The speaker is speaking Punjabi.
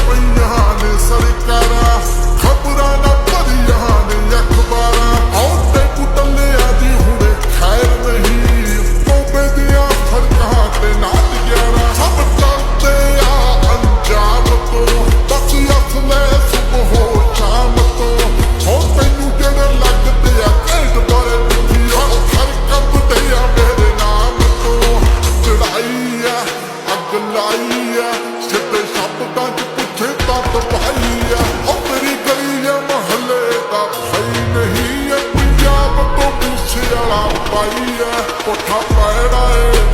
ਪਈਆਂ ਨੇ ਸਰਕਾਰਾਂ, ਖਬਰਾਂ ਨਾ ਭਰੀਆਂ ਨੇ ਅਖਬਾਰਾਂ। ਆਉਂਦੇ ਪੁਤਲਿਆਂ ਦੀ ਹੁਣੇ ਖੈਰ ਨਹੀਂ, ਤੋਬੇ ਦੀਆਂ ਸੜਕਾਂ ਤੇ ਨਾਚ ਗਿਆਰਾਂ। ਸਭ ਡਰਦੇ ਆ ਅੰਜਾਮ ਤੋਂ, ਬਸ ਅਸਲੇ ਸੁਬਹ ਸ਼ਾਮ ਤੋਂ। ਹੁਣ ਤੈਨੂੰ ਜਿਹੜੇ ਲੱਗਦੇ ਆ ਘੈਂਟ ਬਾਰੇ ਪੁੱਛੀਆ, ਹਰ ਕੰਬਦੇ ਆ ਮੇਰੇ ਨਾਮ ਤੋਂ। ਚੜਾਈ ਆ ਅੱਗ ਲਾਈ ਆ, ਸਿੱਧੇ ਸ਼ਬਦਾਂ ਚ ਪੁੱਛੇ ਤਾਂ ਤਬਾਹੀ ਆ। ਉਹ ਮੇਰੀ ਗਲੀ ਆ ਮਹੱਲੇ ਦਾ ਭਾਈ ਨਹੀਂ, ਪੰਜਾਬ ਤੋਂ ਮੂਸੇ ਵਾਲਾ ਪਾਈ ਆ। ਕੋਠਾ ਪੈੜਾ ਏ